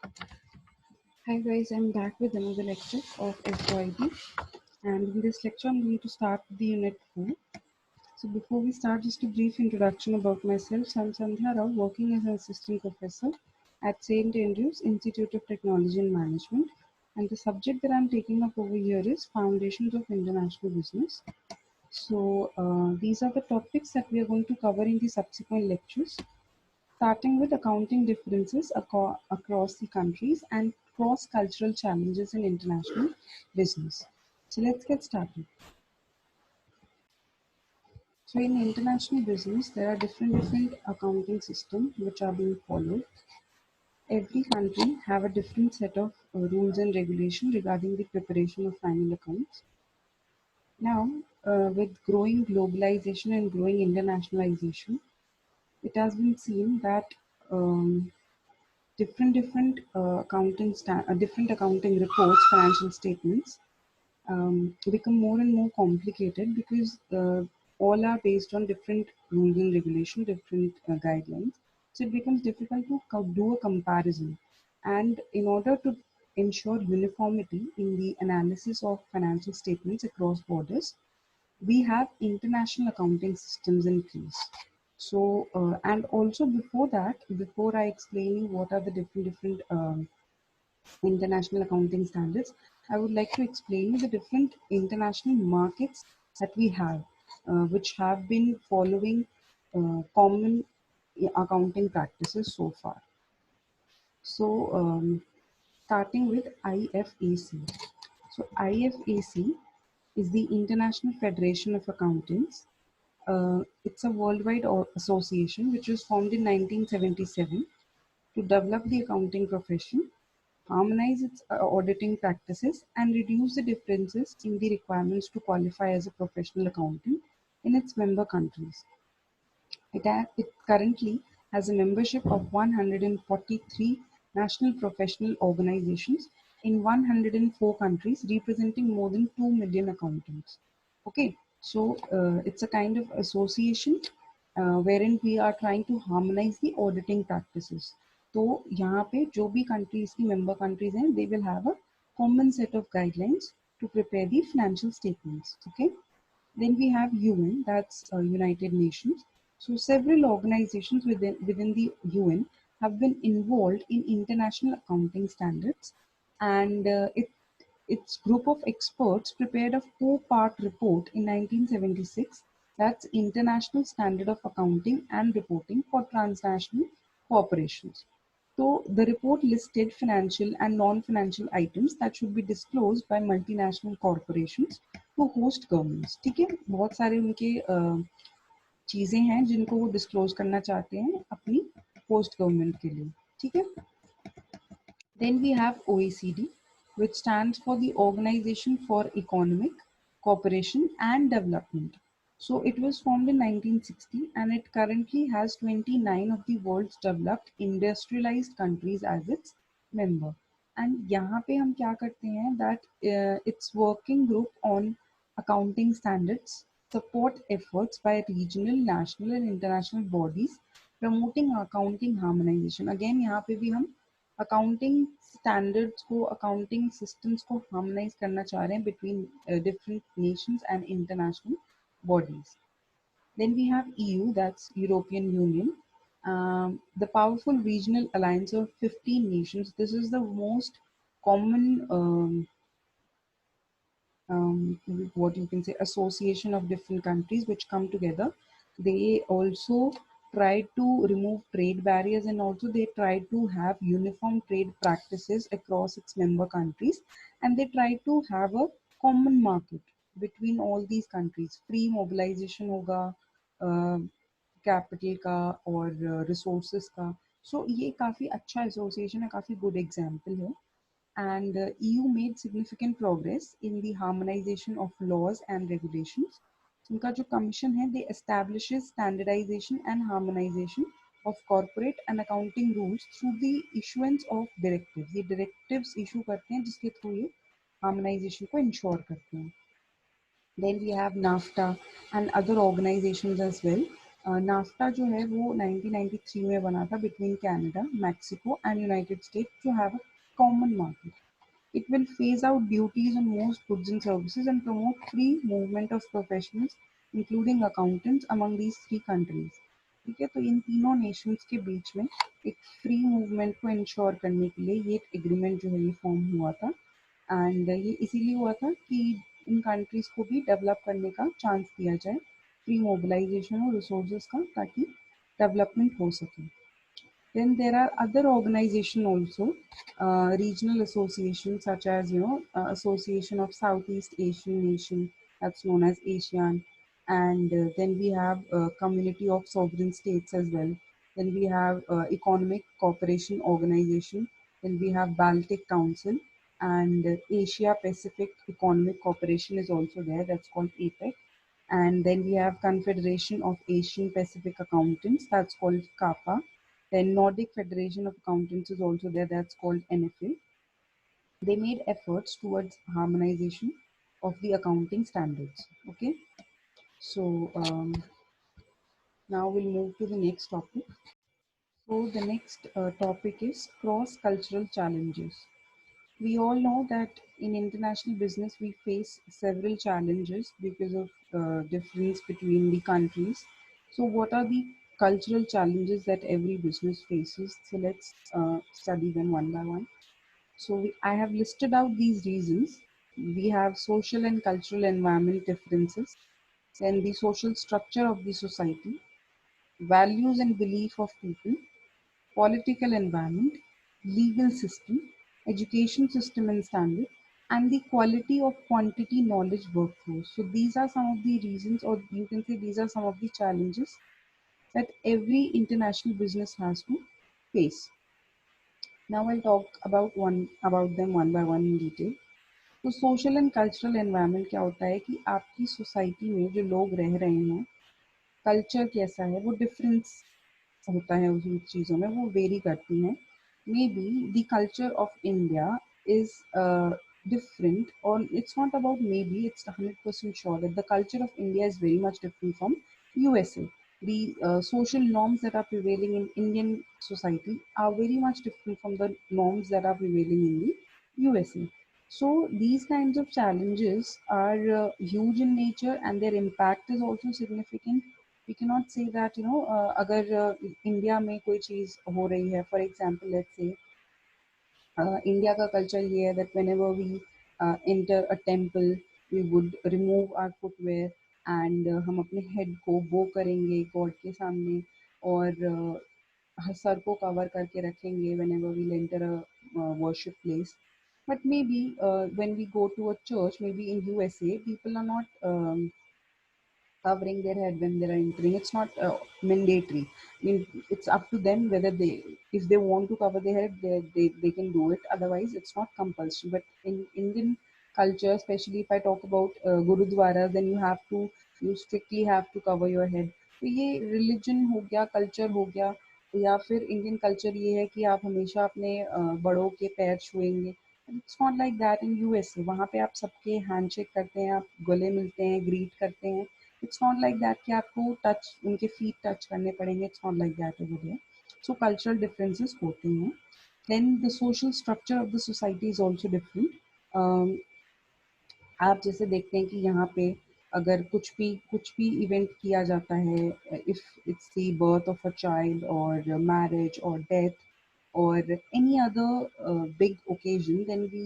Hi guys, I'm back with another lecture of FYD, and in this lecture I'm going to start the unit 4. So before we start, just a brief introduction about myself. So I'm Sandhya Rao, working as an assistant professor at St. Andrews Institute of Technology and Management, and the subject that I'm taking up over here is Foundations of International Business. So these are the topics that we are going to cover in the subsequent lectures, starting with accounting differences across the countries and cross-cultural challenges in international business. So let's get started. So in international business, there are different accounting systems which are being followed. Every country have a different set of rules and regulations regarding the preparation of final accounts. Now, with growing globalization and growing internationalization, it has been seen that um, different accounting reports, financial statements become more and more complicated because all are based on different rules and regulation, different guidelines. So it becomes difficult to do a comparison. And in order to ensure uniformity in the analysis of financial statements across borders, we have international accounting systems in place. So, and also before that, before I explain you what are the different international accounting standards, I would like to explain you the different international markets that we have, which have been following common accounting practices so far. So, starting with IFAC. So, IFAC is the International Federation of Accountants. It's a worldwide association which was formed in 1977 to develop the accounting profession, harmonize its auditing practices, and reduce the differences in the requirements to qualify as a professional accountant in its member countries. It currently has a membership of 143 national professional organizations in 104 countries, representing more than 2 million accountants. Okay, so it's a kind of association wherein we are trying to harmonize the auditing practices. तो यहाँ पे जो भी countries की member countries हैं, they will have a common set of guidelines to prepare the financial statements. Okay. Then we have UN, that's United Nations. So several organizations within the UN have been involved in international accounting standards, and its group of experts prepared a four-part report in 1976. That's International Standard of Accounting and Reporting for Transnational Corporations. So the report listed financial and non-financial items that should be disclosed by multinational corporations to host governments. ठीक है, बहुत सारे उनके चीजें हैं जिनको वो disclose करना चाहते हैं अपनी होस्ट गवर्नमेंट के लिए. ठीक है. Then we have OECD, which stands for the Organization for Economic Cooperation and Development. So it was formed in 1960 and it currently has 29 of the world's developed industrialized countries as its member. And यहाँ पे हम क्या करते हैं that its working group on accounting standards support efforts by regional, national and international bodies promoting accounting harmonization. Again यहाँ पे भी हम अकाउंटिंग स्टैंडर्ड्स को अकाउंटिंग सिस्टम्स को हार्मोनाइज करना चाह रहे हैं between different Nations and international bodies. Then we have EU, that's European Union, the powerful regional alliance of 15 nations. This is the most common, what you can say, association of different countries which come together. They also try to remove trade barriers and also they try to have uniform trade practices across its member countries, and they try to have a common market between all these countries. Free mobilization होगा capital का और resources का. सो ये काफ़ी अच्छा association है, काफ़ी good example है. And EU made significant progress in the harmonization of laws and regulations. उनका जो commission है, they establishes standardization and harmonization of corporate and accounting rules through the issuance of directives. ये directives issue करते हैं जिसके through ये harmonization को ensure करते हैं. Then we have NAFTA and other organizations as well. NAFTA जो है वो 1993 में बना था between Canada, Mexico and United States to have a common market. It will phase out duties on most goods and services and promote free movement of professionals, including accountants, among these three countries. ठीक है, तो इन तीनों Nations के बीच में एक free movement को ensure करने के लिए ये एग्रीमेंट जो है ये फॉर्म हुआ था. एंड ये इसीलिए हुआ था कि इन कंट्रीज को भी डेवलप करने का चांस दिया जाए, फ्री मोबिलाइजेशन और रिसोर्सेज का, ताकि डेवलपमेंट हो सके. Then there are other organizations also, regional associations such as Association of Southeast Asian Nation, that's known as ASEAN, and then we have Community of Sovereign States as well. Then we have Economic Cooperation Organization. Then we have Baltic Council, and Asia Pacific Economic Cooperation is also there. That's called APEC. And then we have Confederation of Asian Pacific Accountants. That's called CAPA. Then Nordic Federation of Accountants is also there. That's called NFA. They made efforts towards harmonization of the accounting standards. Okay. So now we'll move to the next topic. So the next topic is cross-cultural challenges. We all know that in international business we face several challenges because of difference between the countries. So what are the cultural challenges that every business faces? So let's study them one by one. So I have listed out these reasons. We have social and cultural environment differences, then the social structure of the society, values and belief of people, political environment, legal system, education system and standard, and the quality of quantity knowledge workforce. So these are some of the reasons, or you can say these are some of the challenges that every international business has to face. Now I'll talk about them one by one in detail. तो social and cultural environment क्या होता है कि आपकी society में जो लोग रह रहे हैं, कल्चर कैसा है, वो डिफरेंस होता है उन चीज़ों में, वो वेरी करती हैं. May be the culture of India is different, or it's not about maybe, it's 100% sure that the culture of India is very much different from USA. The social norms that are prevailing in Indian society are very much different from the norms that are prevailing in the USA. So these kinds of challenges are huge in nature, and their impact is also significant. We cannot say that अगर India में कोई चीज़ हो रही है, for example let's say India का culture ये है that whenever we enter a temple we would remove our footwear, and हम अपने हेड को बो करेंगे गॉड के सामने, और सर को कवर करके रखेंगे whenever we enter a worship place. But maybe when we go to a church, maybe in USA, people are not covering their head when they are entering. It's not mandatory. I mean, it's up to them whether if they want to cover their head, they can do it. Otherwise, it's not compulsory. But in Indian culture, especially if I talk about gurudwaras, then you strictly have to cover your head. तो ये religion हो गया, culture हो गया, या फिर Indian culture ये है कि आप हमेशा अपने बड़ों के पैर छुएंगे. It's not like that in USA. वहाँ पे आप सबके हैंडशेक करते हैं, आप गले मिलते हैं, ग्रीट करते हैं. इट्स नॉट लाइक दैट कि आपको टच उनके फीट टच करने पड़ेंगे. It's not like that over there. So cultural differences होते हैं. Then the social structure of the society is also different. आप जैसे देखते हैं कि यहाँ पे अगर कुछ भी इवेंट किया जाता है, if it's the birth of a child और मैरिज और death or any other big occasion, then we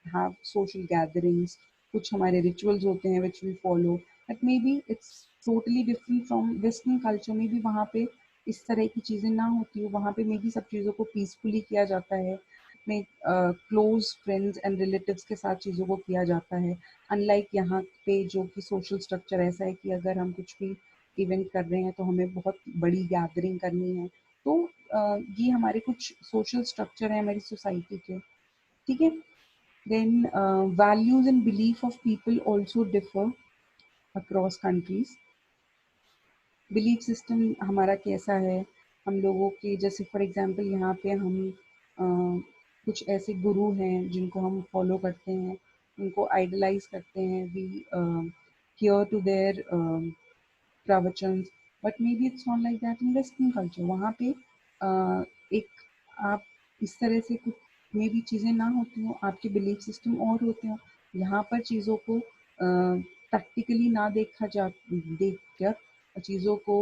have social gatherings. कुछ हमारे rituals होते हैं which we follow. But maybe it's totally different from Western culture. Maybe वहाँ पे इस तरह की चीज़ें ना होती हो, वहाँ पे maybe सब चीज़ों को peacefully किया जाता है, अपने क्लोज फ्रेंड्स एंड रिलेटिव्स के साथ चीज़ों को किया जाता है. अनलाइक यहाँ पे जो कि सोशल स्ट्रक्चर ऐसा है कि अगर हम कुछ भी इवेंट कर रहे हैं तो हमें बहुत बड़ी गैदरिंग करनी है. तो ये हमारे कुछ सोशल स्ट्रक्चर है हमारी सोसाइटी के. ठीक है. Then values and belief of people also differ across countries. Belief system हमारा कैसा है, हम लोगों के जैसे फॉर एग्जांपल यहाँ पे हम कुछ ऐसे गुरु हैं जिनको हम फॉलो करते हैं, उनको आइडलाइज करते हैं. वी हियर टू देयर प्रवचन, but maybe it's not like that in western culture. वहाँ पे एक आप इस तरह से कुछ मे भी चीज़ें ना होती हों, आपके बिलीफ सिस्टम और होते हों। यहाँ पर चीज़ों को प्रैक्टिकली ना देखा जा देख कर चीज़ों को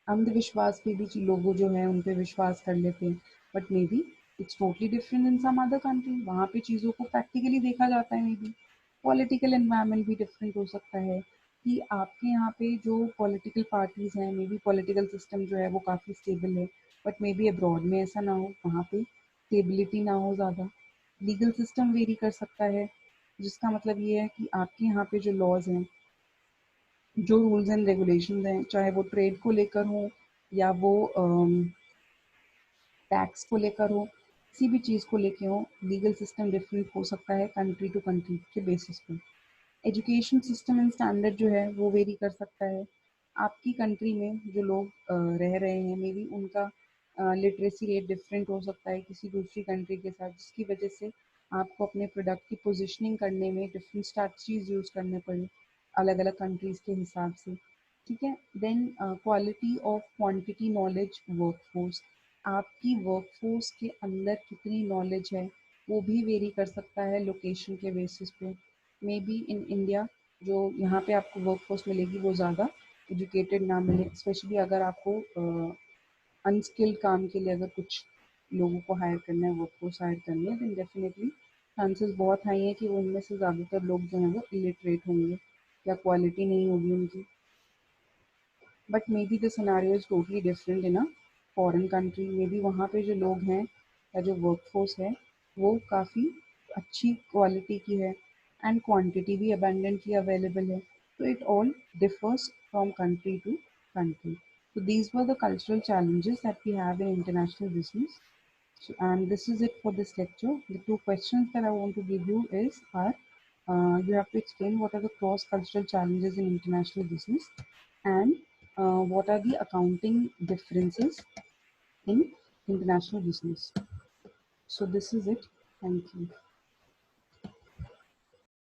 अंधविश्वास पे भी लोग जो है उन पे विश्वास कर लेते हैं। But maybe it's totally different in some other country. वहाँ पे चीज़ों को प्रैक्टिकली देखा जाता है। मे बी पॉलिटिकल एनवायरनमेंट भी डिफरेंट हो सकता है कि आपके यहाँ पे जो पॉलिटिकल पार्टीज हैं, मे बी पॉलिटिकल सिस्टम जो है वो काफ़ी स्टेबल है। बट मे बी अब्रॉड में ऐसा ना हो, वहाँ पे स्टेबिलिटी ना हो ज़्यादा। लीगल सिस्टम वेरी कर सकता है, जिसका मतलब ये है कि आपके यहाँ पे जो लॉज हैं, जो रूल्स एंड रेगुलेशंस हैं, चाहे वो ट्रेड को लेकर हो या वो टैक्स को लेकर हो, किसी भी चीज़ को लेके हो, लीगल सिस्टम डिफरेंट हो सकता है कंट्री टू कंट्री के बेसिस पे। एजुकेशन सिस्टम एंड स्टैंडर्ड जो है वो वेरी कर सकता है। आपकी कंट्री में जो लोग रह रहे हैं, मे बी उनका लिटरेसी रेट डिफरेंट हो सकता है किसी दूसरी कंट्री के साथ, जिसकी वजह से आपको अपने प्रोडक्ट की पोजीशनिंग करने में डिफरेंट स्ट्रैटजीज यूज़ करने पड़े अलग अलग कंट्रीज़ के हिसाब से। ठीक है। Then quality of quantity knowledge workforce, आपकी वर्कफोर्स के अंदर कितनी नॉलेज है वो भी वेरी कर सकता है लोकेशन के बेसिस पे। मे बी इन इंडिया जो यहाँ पे आपको वर्कफोर्स मिलेगी वो ज़्यादा एजुकेटेड ना मिले, स्पेशली अगर आपको अनस्किल्ड काम के लिए अगर कुछ लोगों को हायर करना है, वर्कफोर्स हायर करनी है, देन डेफिनेटली चांसेस बहुत हाई है कि उनमें से ज़्यादातर लोग जो हैं वो इलिटरेट होंगे या क्वालिटी नहीं होगी उनकी। But may be the scenario is totally different in a foreign country. May be वहाँ पे जो लोग हैं या जो वर्कफोर्स है वो काफ़ी अच्छी क्वालिटी की है एंड क्वांटिटी भी अबंडेंटली अवेलेबल है। तो it all differs from country to country. So these were the cultural challenges that we have in international business. So, and this is it for this lecture. The two questions that I want to give you you have to explain what are the cross-cultural challenges in international business and what are the accounting differences in international business. So this is it. Thank you.